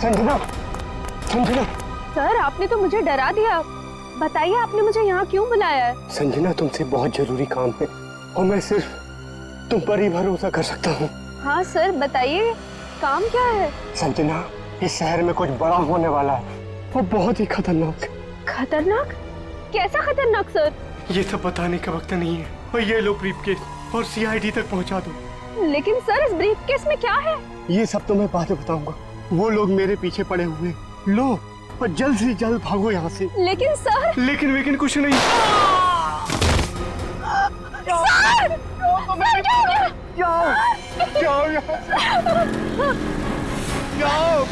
Sanjana, Sanjana. Sir आपने तो मुझे डरा दिया। बताइए आपने मुझे यहाँ क्यों बुलाया है? संजना तुमसे बहुत जरूरी काम है और मैं सिर्फ तुम पर ही भरोसा कर सकता हूँ। हाँ सर बताइए, काम क्या है? संजना, इस शहर में कुछ बड़ा होने वाला है, वो बहुत ही खतरनाक। खतरनाक? कैसा खतरनाक सर? ये सब बताने का वक्त नहीं है। और ये लो ब्रीफकेस और सीआईडी तक पहुंचा दो। लेकिन सर इस ब्रीफकेस में क्या है? ये सब तो मैं बाद में बताऊंगा। वो लोग मेरे पीछे पड़े हुए। लो और जल्द से जल्द भागो यहाँ से। लेकिन सर। लेकिन कुछ नहीं। सर! सर क्या हो गया? जाओ जाओ यहाँ से। जाओ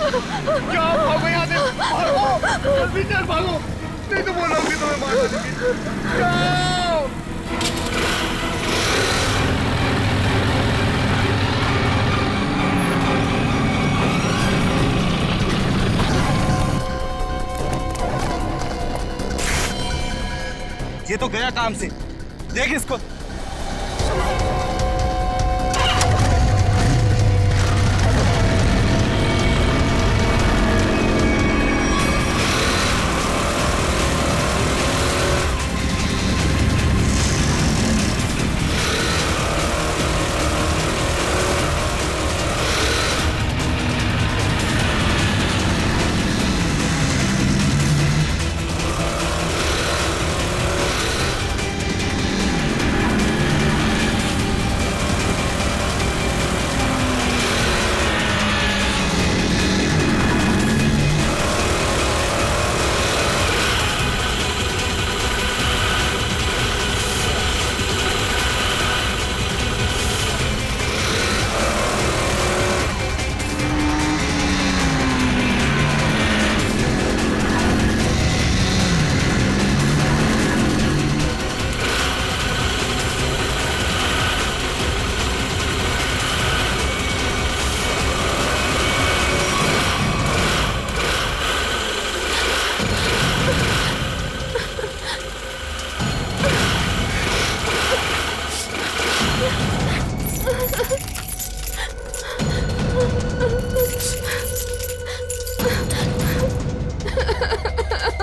जाओ, भागो यहाँ से, भागो जल्दी चल, भागो, नहीं तो बोला कि तुम्हें मार देंगे। जाओ। ये तो गया काम से, देख इसको।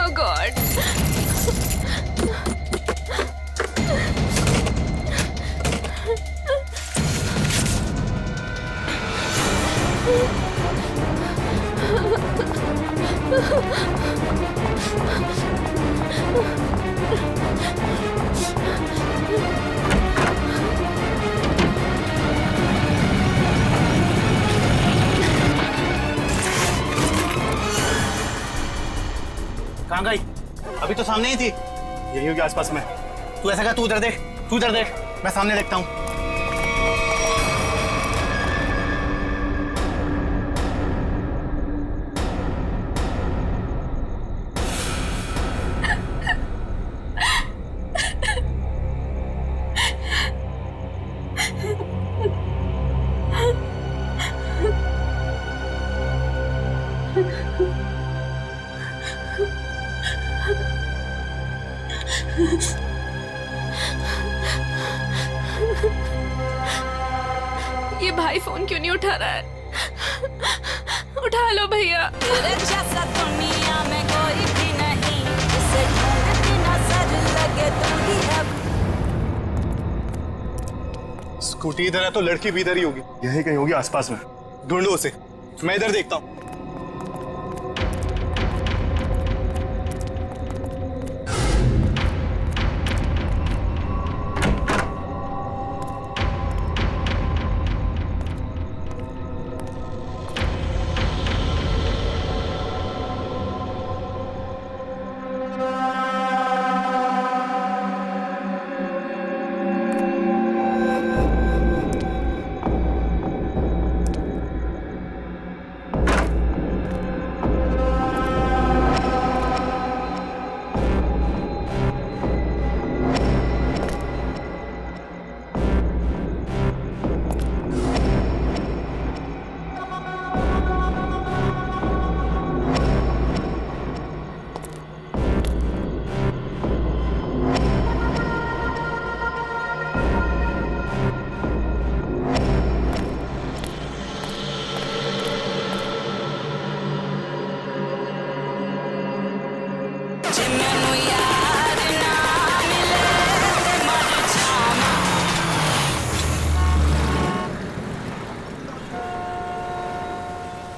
Oh God! कहाँ गई? अभी तो सामने ही थी। यही होगी आसपास में। तू ऐसा कर, तू उधर देख, तू उधर देख, मैं सामने देखता हूँ। ये भाई फोन क्यों नहीं उठा रहा है? उठा लो भैया। तेरे जैसा दुनिया में कोई भी नहीं, जिसे ढूंढती नजर लगे तू ही है। स्कूटी इधर है तो लड़की भी इधर ही होगी। यही कहीं होगी आसपास में। ढूंढो उसे, मैं इधर देखता हूँ।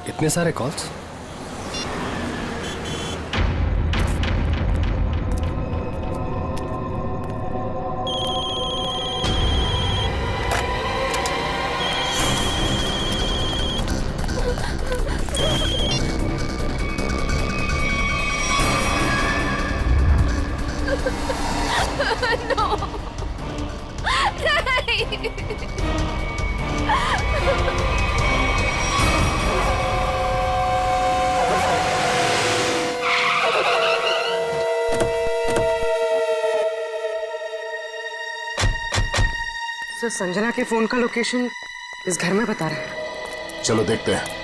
इतने सारे कॉल्स? सर, संजना के फोन का लोकेशन इस घर में बता रहा है। चलो देखते हैं।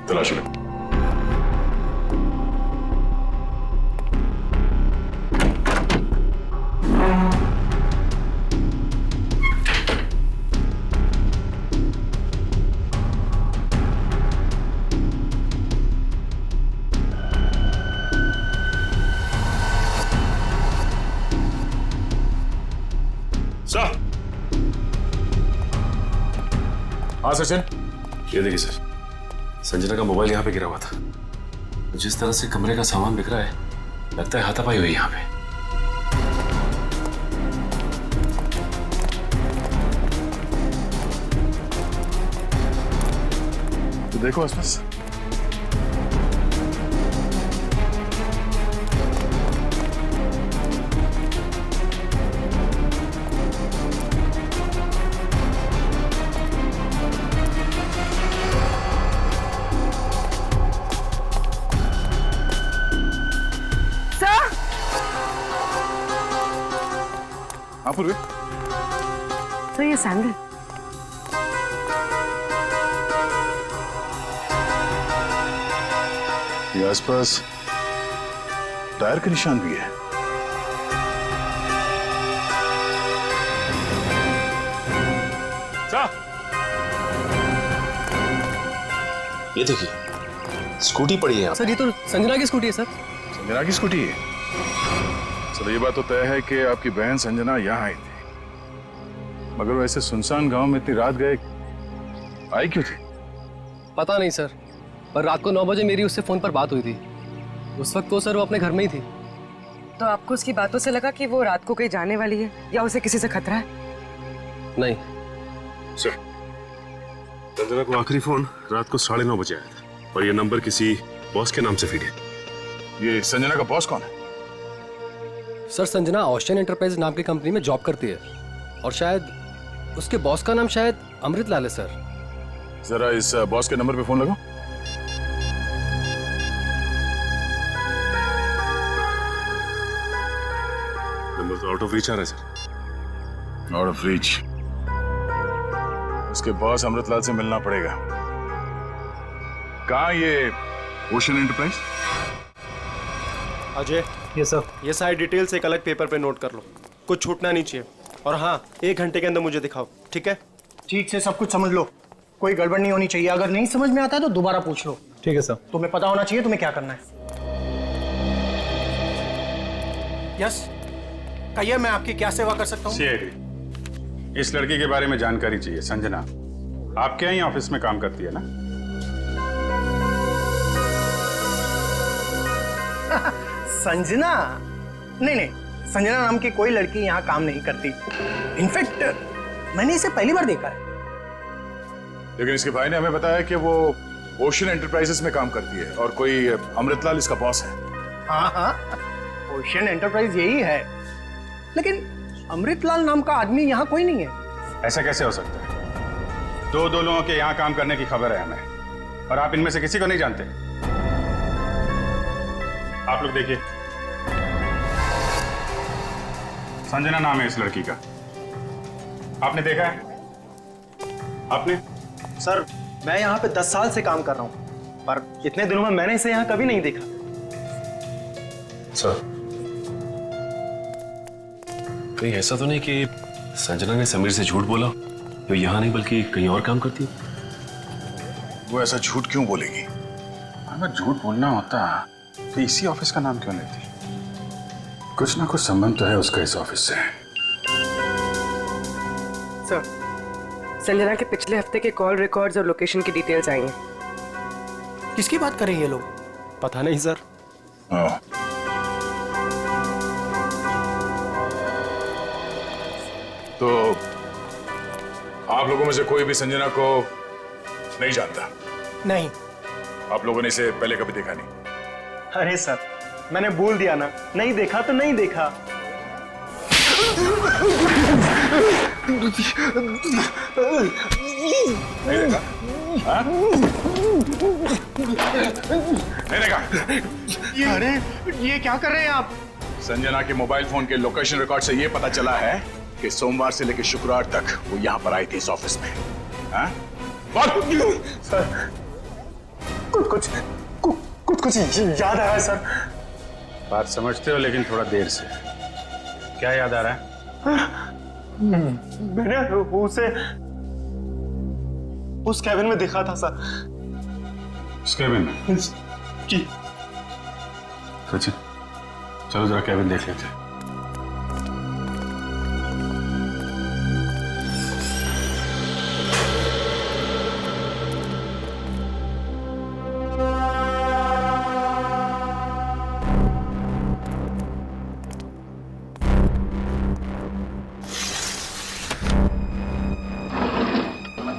तलाश लो। सर। हाँ सचिन। ये देखिए सर, संजना का मोबाइल यहाँ पे गिरा हुआ था। जिस तरह से कमरे का सामान बिखरा है, लगता है हाथापाई हुई यहाँ पे। तो देखो आसपास। हाँ पूर्वी। तो ये सैंडल ये आसपास टायर के निशान भी है। ये देखिए, स्कूटी पड़ी है यहाँ। सर ये तो संजना की स्कूटी है सर। संजना की स्कूटी है? चलो ये बात तो तय है कि आपकी बहन संजना यहाँ आई थी, मगर वैसे सुनसान गांव में इतनी रात गए आई क्यों थी? पता नहीं सर, पर रात को 9 बजे मेरी उससे फोन पर बात हुई थी। उस वक्त तो सर वो अपने घर में ही थी। तो आपको उसकी बातों से लगा कि वो रात को कहीं जाने वाली है या उसे किसी से खतरा है? नहीं सर, संजना को आखिरी फोन रात को 9:30 बजे आया था और ये नंबर किसी बॉस के नाम से फीड है। ये संजना का बॉस कौन है? सर, संजना ओशियन एंटरप्राइज नाम की कंपनी में जॉब करती है और शायद उसके बॉस का नाम शायद अमृतलाल है सर। जरा इस बॉस के नंबर पे फोन लगाओ। नंबर तो आउट ऑफ रीच आ रहा है सर। Out of reach? उसके बॉस अमृतलाल से मिलना पड़ेगा। कहाँ ये ओशियन एंटरप्राइज? अजय, ये सर, ये सारी डिटेल्स एक अलग पेपर पे नोट कर लो, कुछ छूटना नहीं चाहिए। और हाँ, 1 घंटे के अंदर मुझे दिखाओ, ठीक है? ठीक से सब कुछ समझ लो, कोई गड़बड़ नहीं होनी चाहिए। अगर नहीं समझ में आता है तो दोबारा पूछ लो। ठीक है सर। तुम्हें पता होना चाहिए तुम्हें क्या करना है। यस, कहिए मैं आपकी क्या सेवा कर सकता हूँ? सीआईडी, इस लड़की के बारे में जानकारी चाहिए। संजना आपके यहाँ ऑफिस में काम करती है ना? संजना? नहीं, संजना नाम की कोई लड़की यहाँ काम नहीं करती। इनफैक्ट मैंने इसे पहली बार देखा है। लेकिन इसके भाई ने हमें बताया कि वो ओशियन एंटरप्राइजेस में काम करती है और कोई अमृतलाल इसका बॉस है। हाँ, ओशियन एंटरप्राइज यही है, लेकिन अमृतलाल नाम का आदमी यहाँ कोई नहीं है। ऐसा कैसे हो सकता है? दो लोगों के यहाँ काम करने की खबर है हमें और आप इनमें से किसी को नहीं जानते। आप लोग देखिए, संजना नाम है इस लड़की का। आपने देखा है? आपने? सर, मैं यहाँ पे 10 साल से काम कर रहा हूँ, पर इतने दिनों में मैंने इसे यहाँ कभी नहीं देखा। सर, कहीं ऐसा तो नहीं कि संजना ने समीर से झूठ बोला, तो यहाँ नहीं बल्कि कहीं और काम करती है? वो ऐसा झूठ क्यों बोलेगी? अगर झूठ बोलना होता तो इसी ऑफिस का नाम क्यों लेती? कुछ ना कुछ संबंध तो है उसका इस ऑफिस से। सर, संजना के पिछले हफ्ते के कॉल रिकॉर्ड्स और लोकेशन की डिटेल्स आई हैं। किसकी बात कर रहे हैं ये लोग? पता नहीं सर। हाँ। तो आप लोगों में से कोई भी संजना को नहीं जानता? नहीं। आप लोगों ने इसे पहले कभी देखा नहीं? अरे सर, मैंने बोल दिया ना, नहीं देखा तो नहीं देखा। नहीं देखा? हाँ? नहीं देखा? अरे ये क्या कर रहे हैं आप? संजना के मोबाइल फोन के लोकेशन रिकॉर्ड से ये पता चला है कि सोमवार से लेकर शुक्रवार तक वो यहाँ पर आई थी इस ऑफिस में। हाँ? सर, कुछ याद आ रहा है सर। बात समझते हो लेकिन थोड़ा देर से। क्या याद आ रहा है? मैंने उसे उस कैबिन में देखा था सर। उस कैबिन में? जी। सचिन, चलो जरा कैबिन देख लेते हैं।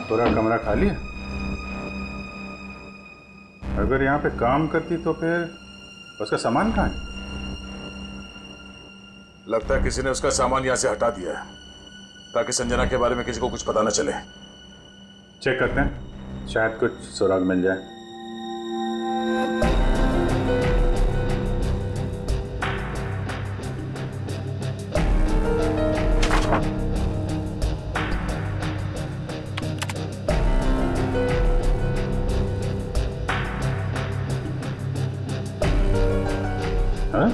पूरा कमरा खाली है? अगर यहाँ पे काम करती तो फिर उसका सामान कहाँ है? लगता है किसी ने उसका सामान यहाँ से हटा दिया है ताकि संजना के बारे में किसी को कुछ पता न चले। चेक करते हैं, शायद कुछ सुराग मिल जाए। हाँ?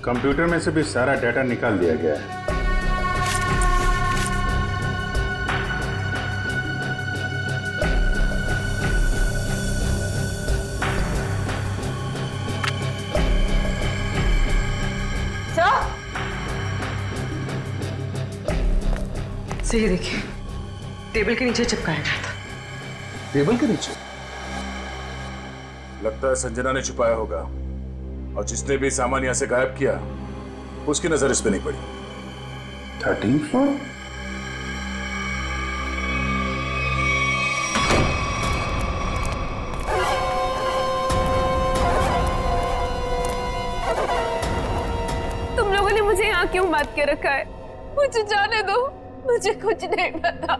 कंप्यूटर में से भी सारा डाटा निकाल दिया गया है। सही देखिए, टेबल के नीचे चिपकाया गया था। टेबल के नीचे? लगता है संजना ने छुपाया होगा, और जिसने भी सामान यहां से गायब किया उसकी नजर इस पे नहीं पड़ी। 13th floor? तुम लोगों ने मुझे यहाँ क्यों बात के रखा है? मुझे जाने दो, मुझे कुछ नहीं पता।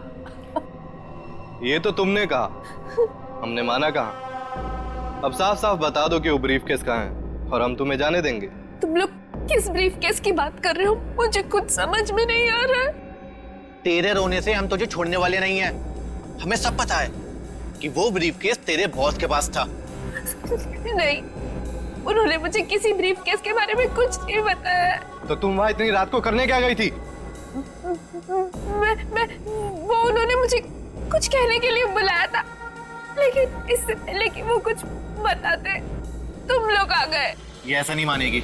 ये तो तुमने कहा, हमने माना कहा। अब साफ साफ बता दो कि वो ब्रीफकेस कहाँ है और हम तुम्हें जाने देंगे। तुम लोग किस ब्रीफकेस की बात कर रहे हो? मुझे कुछ समझ में नहीं आ रहा है। तेरे रोने से हम तुझे छोड़ने वाले नहीं हैं। हमें सब पता है कि वो ब्रीफकेस तेरे बॉस के पास था। नहीं, उन्होंने मुझे किसी ब्रीफकेस के बारे में कुछ नहीं बताया। तो तुम वहां इतनी रात को करने क्या गई थी? वो उन्होंने मुझे कुछ कहने के लिए बुलाया था, लेकिन इससे पहले कि वो कुछ बताते तुम लोग आ गए। ये ऐसा नहीं मानेगी,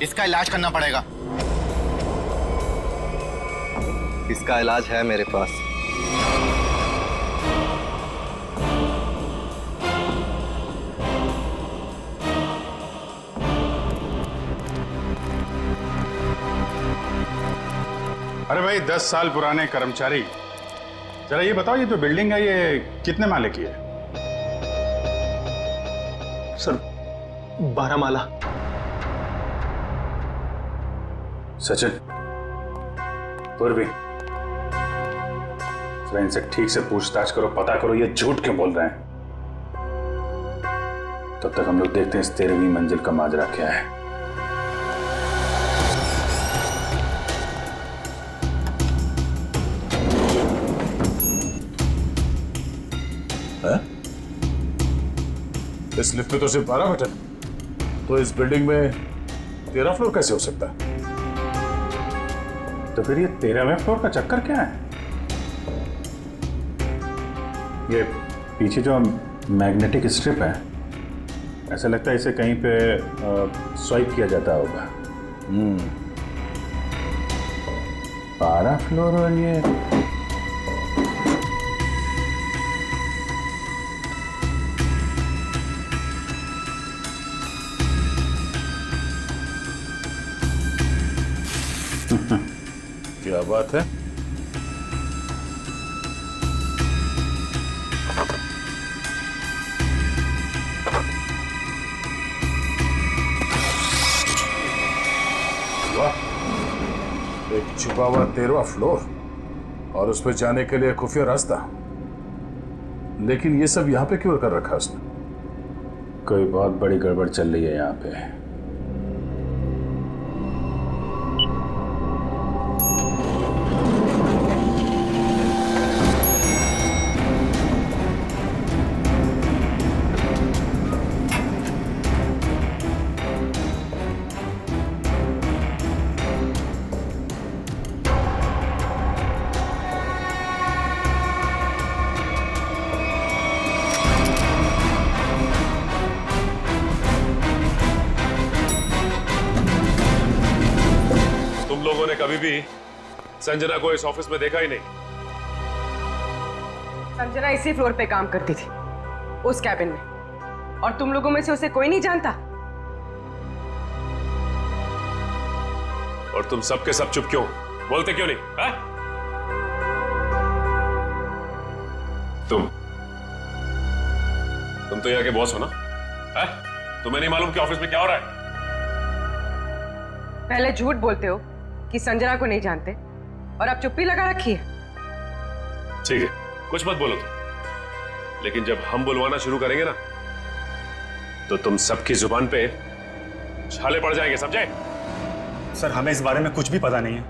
इसका इलाज करना पड़ेगा। इसका इलाज है मेरे पास। अरे भाई, 10 साल पुराने कर्मचारी, जरा ये बताओ, ये जो बिल्डिंग है ये कितने माले की है? सर 12 माला। सचिन, पूर्वी, जरा इनसे ठीक से पूछताछ करो, पता करो ये झूठ क्यों बोल रहे हैं। तब तक हम लोग देखते हैं इस 13वीं मंजिल का माजरा क्या है। इस लिफ्ट में तो सिर्फ 12 बटन, तो इस बिल्डिंग में 13 फ्लोर कैसे हो सकता है? तो फिर ये 13वें फ्लोर का चक्कर क्या है? ये पीछे जो मैग्नेटिक स्ट्रिप है, ऐसा लगता है इसे कहीं पे स्वाइप किया जाता होगा। 12 फ्लोर और ये क्या बात है? वाह, एक छुपा हुआ 13वां फ्लोर और उस पर जाने के लिए खुफिया रास्ता। लेकिन ये सब यहाँ पे क्यों कर रखा उसने? कोई बहुत बड़ी गड़बड़ चल रही है यहाँ पे। लोगों ने कभी भी संजना को इस ऑफिस में देखा ही नहीं। संजना इसी फ्लोर पे काम करती थी, उस कैबिन में, और तुम लोगों में से उसे कोई नहीं जानता। और तुम सब के सब चुप क्यों? बोलते क्यों नहीं? है? तुम तो यहाँ के बॉस हो ना? है? तुम्हें नहीं मालूम कि ऑफिस में क्या हो रहा है? पहले झूठ बोलते हो कि संजना को नहीं जानते, और अब चुप्पी लगा रखी है। ठीक है, कुछ मत बोलो तुम, लेकिन जब हम बुलवाना शुरू करेंगे ना, तो तुम सबकी जुबान पे छाले पड़ जाएंगे, समझे? सर, हमें इस बारे में कुछ भी पता नहीं है।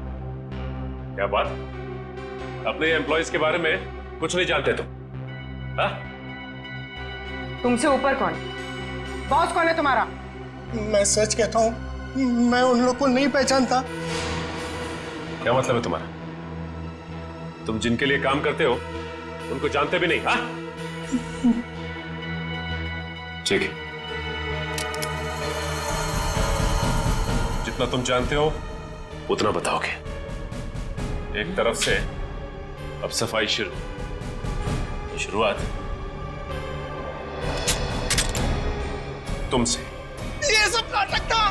क्या बात? अपने एम्प्लॉयज के बारे में कुछ नहीं जानते तुम? हाँ? तुमसे ऊपर कौन? बॉस कौन है तुम्हारा? मैं सच कहता हूँ, मैं उन लोग को नहीं पहचानता। क्या मतलब है तुम्हारा? तुम जिनके लिए काम करते हो उनको जानते भी नहीं? हाँ? ठीक है, जितना तुम जानते हो उतना बताओगे। एक तरफ से अब सफाई शुरुआत तुमसे। ये सब नाटक था।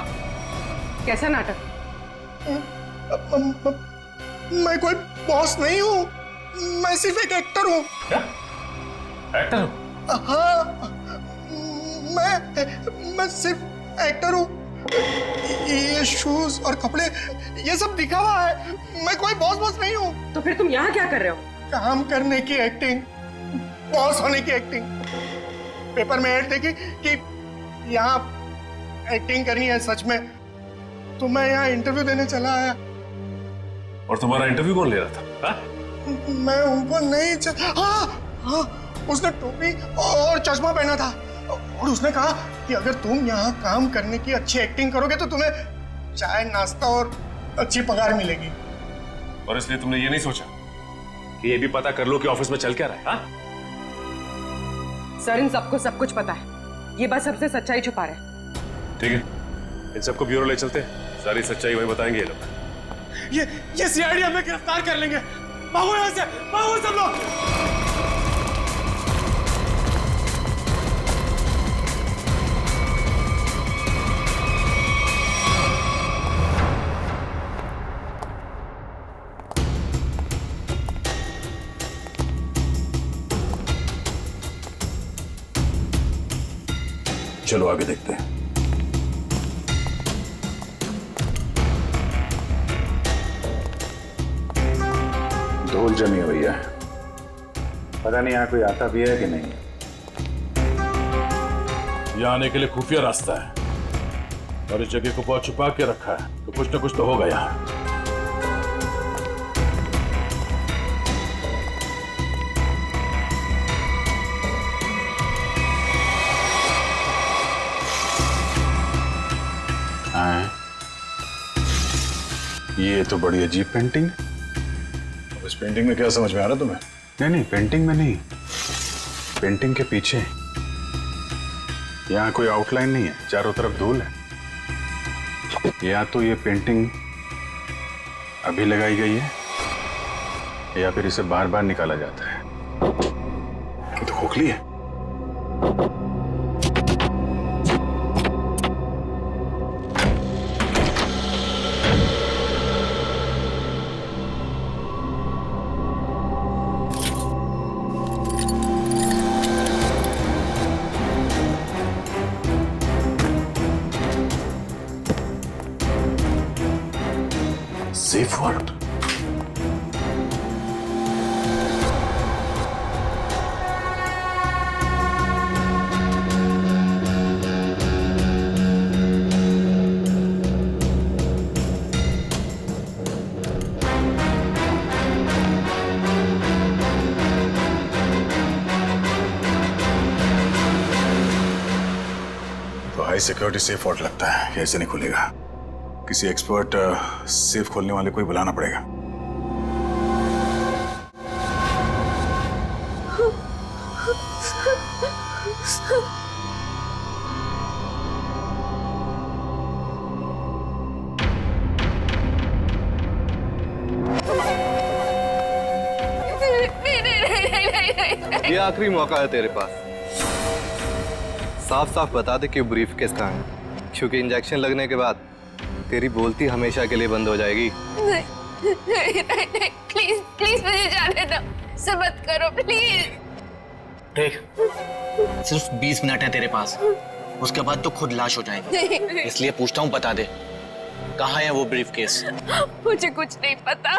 कैसा नाटक? मैं कोई बॉस नहीं हूँ, मैं सिर्फ एक एक्टर हूँ। क्या? एक्टर हो? हाँ, मैं सिर्फ एक्टर हूँ। ये शूज और कपड़े, ये सब दिखावा है। मैं कोई बॉस नहीं हूँ। तो फिर तुम यहाँ क्या कर रहे हो? काम करने की एक्टिंग, बॉस होने की एक्टिंग। पेपर में ऐड देखी कि यहाँ एक्टिंग करनी है सच में, तो मैं यहाँ इंटरव्यू देने चला आया। और तुम्हारा इंटरव्यू कौन ले रहा था? हा? मैं उनको नहीं हाँ, उसने टोपी और चश्मा पहना था, और उसने कहा कि अगर तुम यहाँ काम करने की अच्छी एक्टिंग करोगे तो तुम्हें चाय, नाश्ता और अच्छी पगार मिलेगी। और इसलिए तुमने ये नहीं सोचा कि ये भी पता कर लो कि ऑफिस में चल क्या रहा है? हा? सर, इन सबको सब कुछ पता है, ये बस सबसे सच्चाई छुपा रहे हैं। ठीक है, इन सबको ब्यूरो ले चलते हैं, सारी सच्चाई वही बताएंगे ये लोग। ये सीआईडी हमें गिरफ्तार कर लेंगे। भागो यहाँ से, भागो सब लोग। चलो आगे देखते हैं। धूल जमी हुई है, पता नहीं यहाँ कोई आता भी है कि नहीं। यहाँ आने के लिए खुफिया रास्ता है और इस जगह को बहुत छुपा के रखा है, तो कुछ ना कुछ तो होगा यहाँ। ये तो बड़ी अजीब पेंटिंग है। अब इस पेंटिंग में क्या समझ में आ रहा तुम्हें? नहीं नहीं, पेंटिंग में नहीं, पेंटिंग के पीछे। यहाँ कोई आउटलाइन नहीं है, चारों तरफ धूल है। या तो ये पेंटिंग अभी लगाई गई है या फिर इसे बार बार निकाला जाता है। ये तो खोखली है। Safe word. तो हाई सिक्योरिटी सेफ वर्ड लगता है, ये ऐसे नहीं खुलेगा। किसी एक्सपर्ट सेफ खोलने वाले को ही बुलाना पड़ेगा। ये आखिरी मौका है तेरे पास। साफ साफ बता दे कि ब्रीफ केस कहाँ है, क्योंकि इंजेक्शन लगने के बाद तेरी बोलती हमेशा के लिए बंद हो जाएगी। नहीं, प्लीज प्लीज मुझे जाने दो, ऐसा मत करो प्लीज। देख, सिर्फ 20 मिनट है तेरे पास, उसके बाद तो खुद लाश हो जाएगी। इसलिए पूछता हूँ, बता दे कहाँ है वो ब्रीफ केस? मुझे कुछ नहीं पता।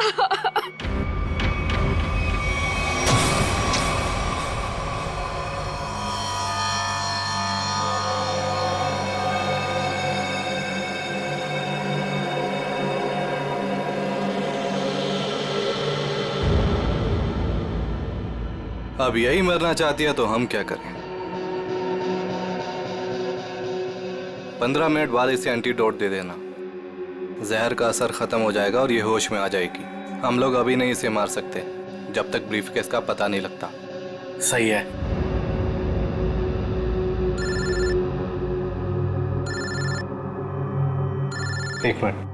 अब यही मरना चाहती है तो हम क्या करें? 15 मिनट बाद इसे एंटीडोट दे देना, जहर का असर खत्म हो जाएगा और ये होश में आ जाएगी। हम लोग अभी नहीं इसे मार सकते जब तक ब्रीफकेस का पता नहीं लगता। सही है। एक मिनट।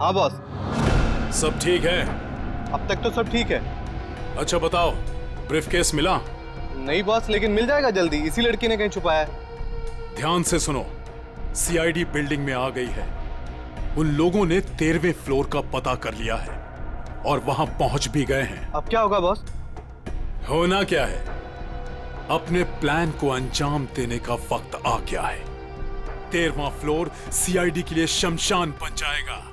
हाँ बॉस, सब ठीक है? अब तक तो सब ठीक है। अच्छा बताओ, ब्रीफकेस मिला? नहीं बॉस, लेकिन मिल जाएगा जल्दी, इसी लड़की ने कहीं छुपाया है। ध्यान से सुनो, सीआईडी बिल्डिंग में आ गई है। उन लोगों ने 13वें फ्लोर का पता कर लिया है और वहां पहुंच भी गए हैं। अब क्या होगा बॉस? होना क्या है, अपने प्लान को अंजाम देने का वक्त आ गया है। 13वां फ्लोर सीआईडी के लिए शमशान बन जाएगा।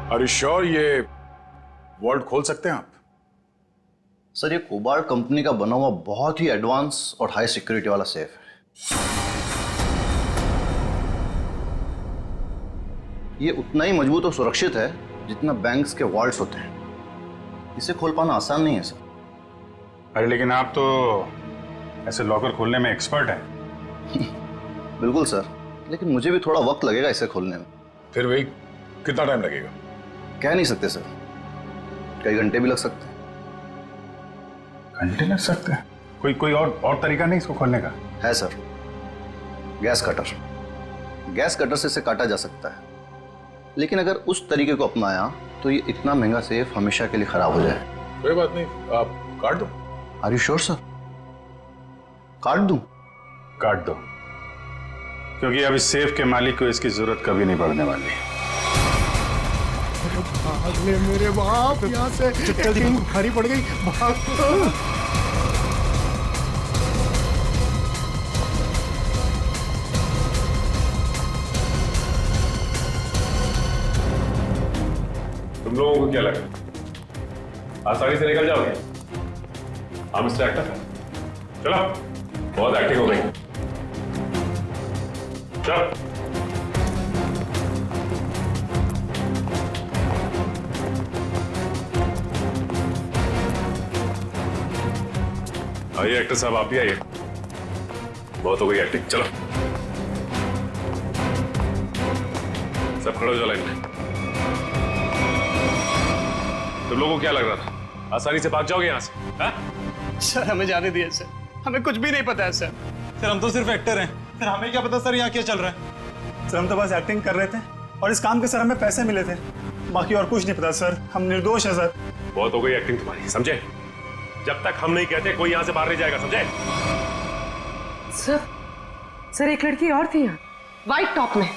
Are you sure ये वर्ल्ड खोल सकते हैं आप? सर, ये कोबाल्ट कंपनी का बना हुआ बहुत ही एडवांस और हाई सिक्योरिटी वाला सेफ है। ये उतना ही मजबूत और सुरक्षित है जितना बैंक्स के वॉल्ट्स होते हैं। इसे खोल पाना आसान नहीं है सर। अरे लेकिन आप तो ऐसे लॉकर खोलने में एक्सपर्ट हैं। बिल्कुल सर, लेकिन मुझे भी थोड़ा वक्त लगेगा इसे खोलने में। फिर वही कितना टाइम लगेगा? कह नहीं सकते सर, कई घंटे भी लग सकते हैं। घंटे लग सकते हैं? कोई और तरीका नहीं इसको खोलने का? है sir, gas cutter. Gas cutter से इसे काटा जा सकता है, लेकिन अगर उस तरीके को अपनाया तो ये इतना महंगा सेफ हमेशा के लिए खराब हो जाए। कोई बात नहीं, आप काट दो। Are you sure sir? काट दूं? काट दो, क्योंकि अब इस सेफ के मालिक को इसकी जरूरत कभी नहीं पड़ने वाली। भाग ले मेरे बाप यहाँ से, भारी पड़ गई, भाग। तुम लोगों को क्या लगा आसानी से निकल जाओगे? हाँ मिस्टर एक्टर, चलो, बहुत एक्टिंग हो गई, चलो। आइए एक्टर साहब, आप भी आइए। बहुत हो गई एक्टिंग, चलो सब खड़े हो जाओ लाइन में। तुम लोगों को क्या लग रहा था आसानी से भाग जाओगे यहाँ से? हा? सर हमें जाने दिए सर, हमें कुछ भी नहीं पता है सर। सर हम तो सिर्फ एक्टर हैं, सर हमें क्या पता सर यहाँ क्या चल रहा है। सर हम तो बस एक्टिंग कर रहे थे और इस काम के सर हमें पैसे मिले थे, बाकी और कुछ नहीं पता सर, हम निर्दोष हैं सर। बहुत हो गई एक्टिंग तुम्हारी, समझे? जब तक हम नहीं कहते कोई यहाँ से बाहर नहीं जाएगा, समझे? सर एक लड़की और थी यहाँ, व्हाइट टॉप में।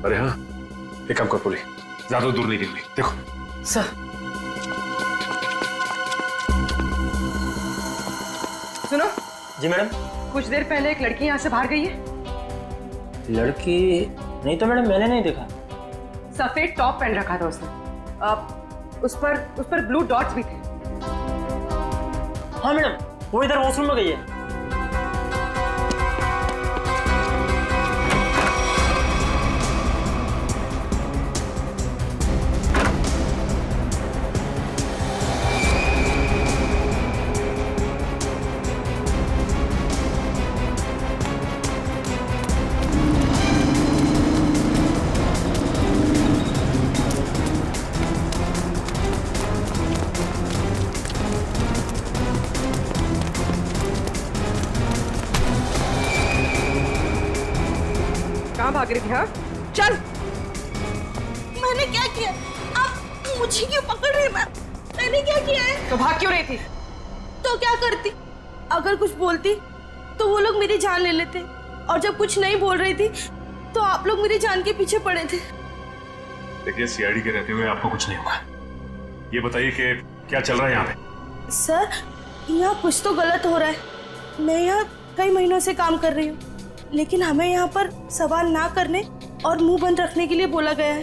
अरे हाँ, एक काम कर पुली, ज्यादा दूर नहीं गिर, देखो। सर सुनो। जी मैडम। कुछ देर पहले एक लड़की यहाँ से बाहर गई है। लड़की नहीं तो मैडम, मैंने नहीं देखा। सफेद टॉप पहन रखा था उसने, उस पर ब्लू डॉट्स भी थे। हाँ मैडम, वो इधर वॉशरूम में गई है। कहाँ भाग रही थी? हाँ चल। मैंने क्या किया? आप मुझे क्यों पकड़ रहे हैं? मैंने क्या किया है? तो भाग क्यों रही थी? तो क्या करती? अगर कुछ बोलती तो वो लोग मेरी जान ले लेते, और जब कुछ नहीं बोल रही थी तो आप लोग मेरी जान के पीछे पड़े थे। देखिए सीआईडी के रहते हुए आपको कुछ नहीं होगा। ये बताइए कि क्या चल रहा है यहाँ पे? सर यहाँ कुछ तो गलत हो रहा है। मैं यहाँ कई महीनों से काम कर रही हूँ, लेकिन हमें यहाँ पर सवाल ना करने और मुंह बंद रखने के लिए बोला गया है।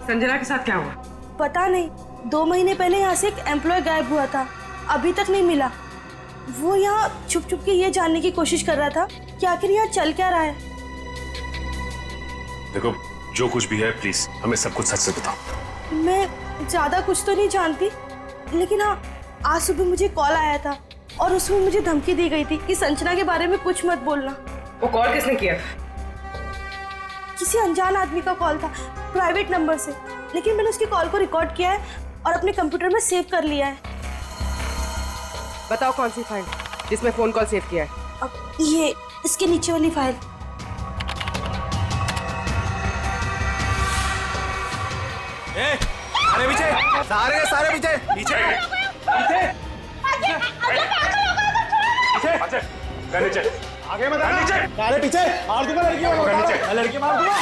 संजना के साथ क्या हुआ? पता नहीं, 2 महीने पहले यहाँ से एक एम्प्लॉय गायब हुआ था, अभी तक नहीं मिला। वो यहाँ छुप छुप के ये जानने की कोशिश कर रहा था कि आखिर यहाँ चल क्या रहा है। देखो जो कुछ भी है प्लीज हमें सब कुछ सच से बताओ। मैं ज्यादा कुछ तो नहीं जानती, लेकिन हाँ आज सुबह मुझे कॉल आया था और उसमें मुझे धमकी दी गई थी कि संजना के बारे में कुछ मत बोलना। वो कॉल किसने किया? किसी अनजान आदमी का कॉल था, प्राइवेट नंबर से, लेकिन मैंने उसकी कॉल को रिकॉर्ड किया है और अपने कंप्यूटर में सेव कर लिया है। बताओ कौन सी फाइल जिसमें फोन कॉल सेव किया है? अब ये इसके नीचे वाली फाइल। अरे पीछे, सारे पीछे पीछे नीचे आगे मत आना। नीचे अरे पीछे मार दूंगा लड़की को, लड़की मार दूंगा।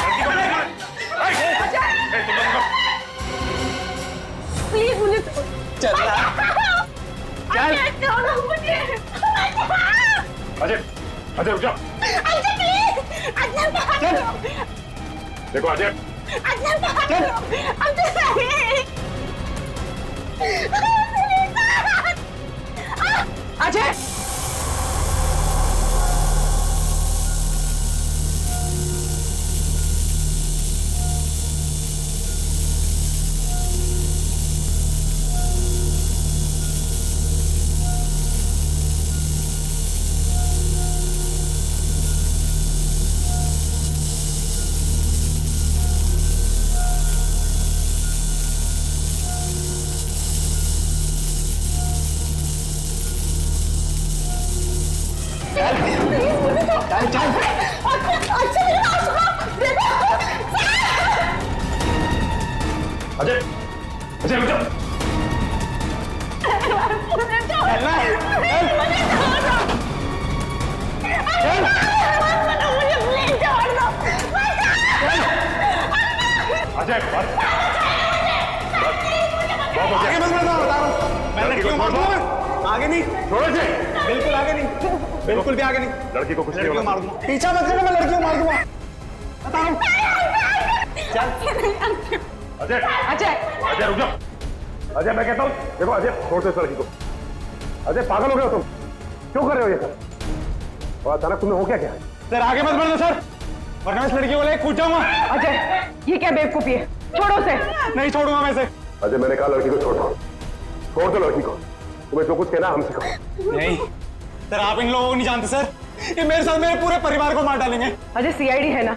प्लीज मुझे चल अजय अजय रुक जाओ। देखो अजय अजय अजय अजय रुक जाओ। अजय आगे मत बढ़ना, बता रहा हूं मैं लड़की को मार दूंगा। आगे नहीं, छोड़ो अजय, बिल्कुल आगे नहीं, बिल्कुल भी आगे नहीं। लड़की को कुछ नहीं लड़की को होगा। मार दूंगा, पीछा मत करना, मैं लड़की को मार दूंगा। बता रहा हूं। अजय अजय अजय रुक जाओ। अजय मैं कहता हूँ देखो अजय छोड़ दो इस लड़की को। अजय पागल हो गए हो तुम, क्यों कर रहे हो ये सब? और अचानक तुम्हें हो क्या क्या? सर आगे मत बढ़ना सर, वरना इस लड़की को लेकर कूद जाऊंगा। अजय ये क्या बेवकूफी है? छोड़ो उसे। नहीं छोड़ूंगा मैं इसे। अजय मैंने कहा लड़की को छोड़ दो, छोड़ दो लड़की को। तुम्हें जो कुछ कहना है हमसे कहो। नहीं सर, आप इन लोगों को नहीं जानते सर, ये मेरे साथ मेरे पूरे परिवार को मार डालेंगे। अजय सीआईडी है ना,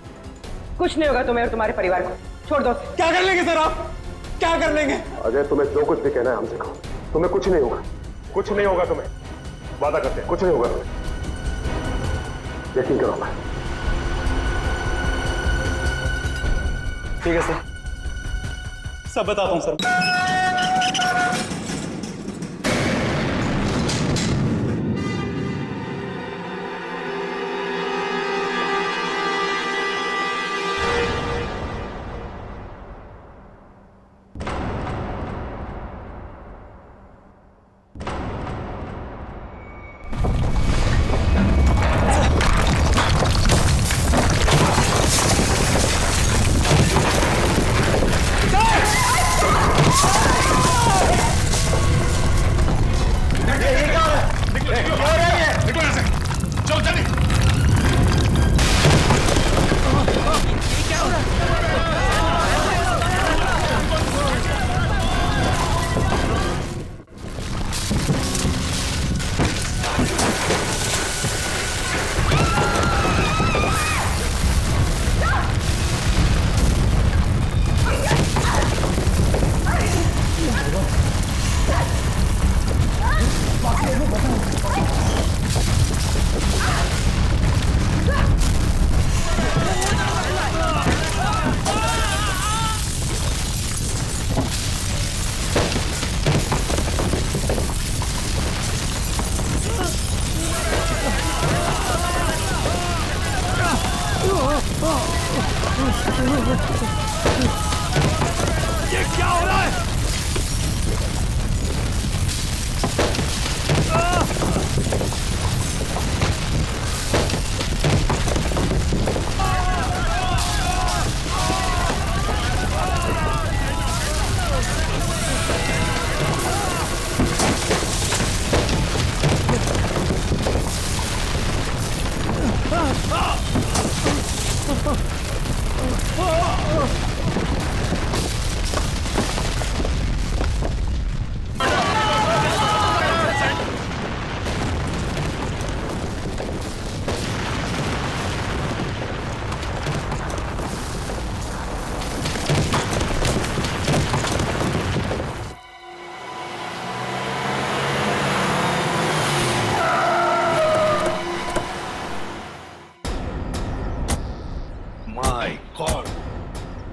कुछ नहीं होगा तुम्हें और तुम्हारे परिवार को, छोड़ दो। क्या कर लेंगे सर आप, क्या कर लेंगे? अजय तुम्हें जो कुछ भी कहना है हमसे कहो, तुम्हें कुछ नहीं होगा, कुछ नहीं होगा तुम्हें, वादा करते हैं कुछ नहीं होगा तुम्हें, यकीन करो। मैं ठीक है सर, सब बताता हूँ सर। ये क्या हो रहा है?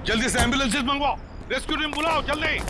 जल्दी से एम्बुलेंसेस मंगवाओ, रेस्क्यू टीम बुलाओ जल्दी।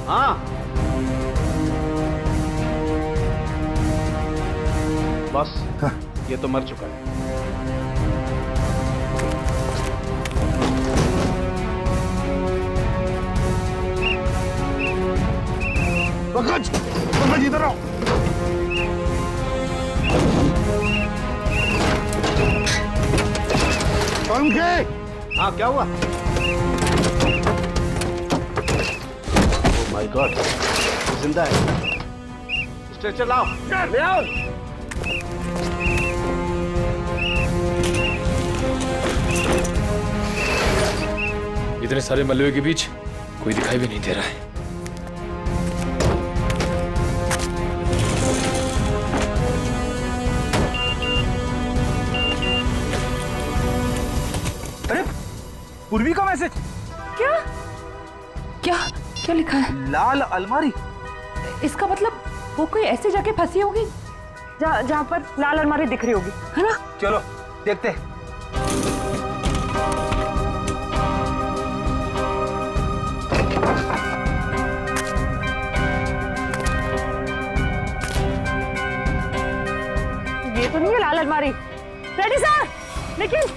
हाँ बस ये तो मर चुका है। पंकज, पंकज इधर आओ। पंकज, हाँ क्या हुआ? माय गॉड, जिंदा है। स्ट्रेचर लाओ, ले आओ। इतने सारे मलबे के बीच कोई दिखाई भी नहीं दे रहा है। अरे पूर्वी का मैसेज। क्या क्या क्या लिखा है? लाल अलमारी? इसका मतलब वो कोई ऐसी जगह फंसी होगी जहाँ पर लाल अलमारी दिख रही होगी, है ना? चलो देखते हैं। ये तो नहीं है लाल अलमारी। रेडी सर, लेकिन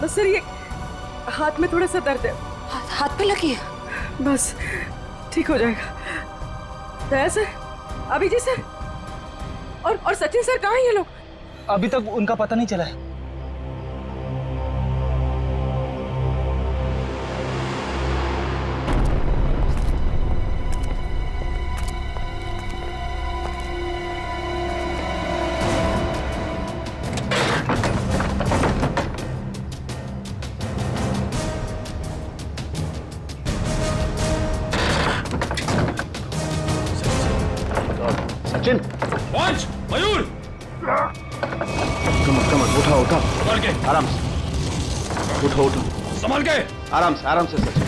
बस सर, ये हाथ में थोड़ा सा दर्द है। हाथ पे लगी है? बस ठीक हो जाएगा। दया सर, अभिजीत सर और सचिन सर कहाँ हैं ये लोग? अभी तक उनका पता नहीं चला है। सचिन, पंच, मयूर, कम उठा उठा, संभाल के, आराम से उठो उठो, संभाल के, आराम से सचिन।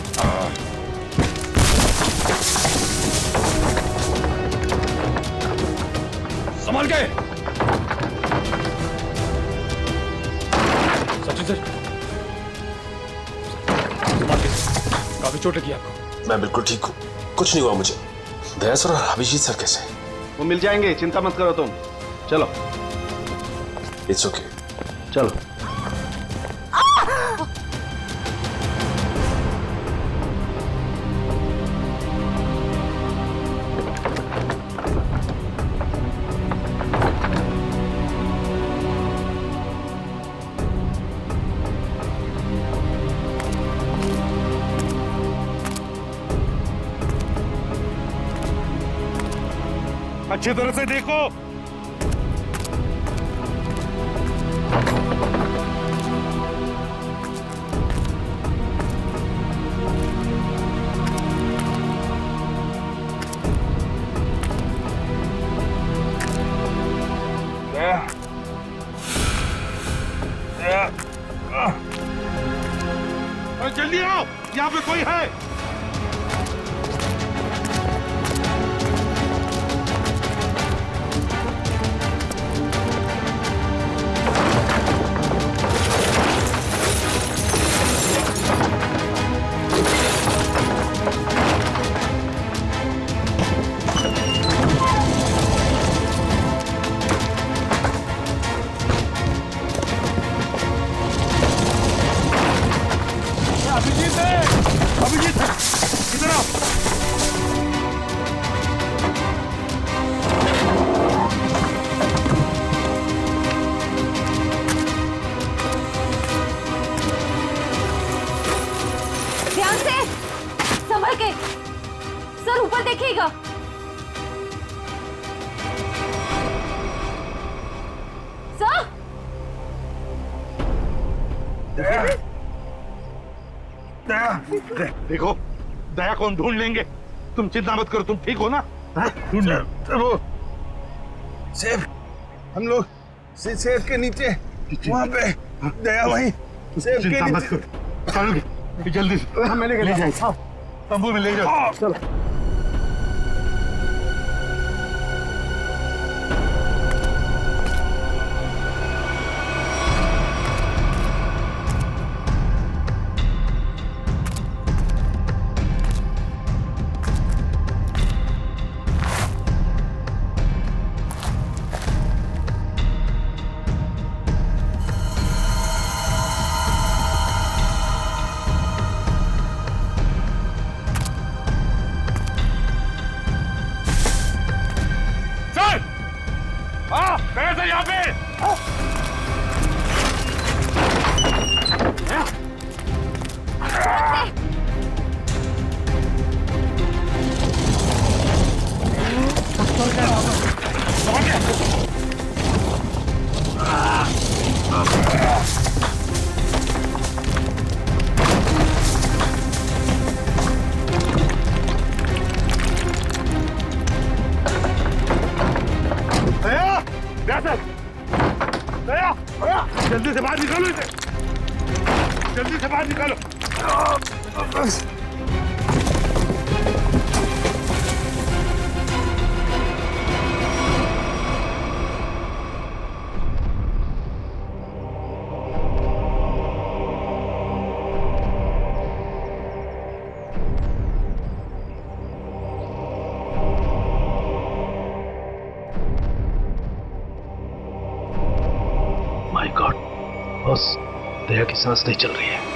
संभाल के। सचिन सर, संभाल के। काफी चोट लगी आपको? मैं बिल्कुल ठीक हूँ, कुछ नहीं हुआ मुझे। दया सर और अभिजीत सर कैसे? वो मिल जाएंगे, चिंता मत करो तुम। चलो। It's okay. चलो। अच्छी तरह से देखो। जल्दी आओ, यहाँ पे कोई है। अभिजीत इधर आओ। ध्यान से, संभल के। सर ऊपर देखिएगा। सर, देखो, दया को हम ढूंढ लेंगे, तुम चिंता मत करो। तुम ठीक हो ना? ढूंढ लो। सेब, हम लोग सेब के नीचे वहाँ पे दया वहीं सेब के चिंता मत नीचे। करो, चलो जल्दी से। मैं ले जाए तंबू में ले जाओ। चलो। जल्दी से बाहर निकालो। माय गॉड बॉस, दया की सांस नहीं चल रही है।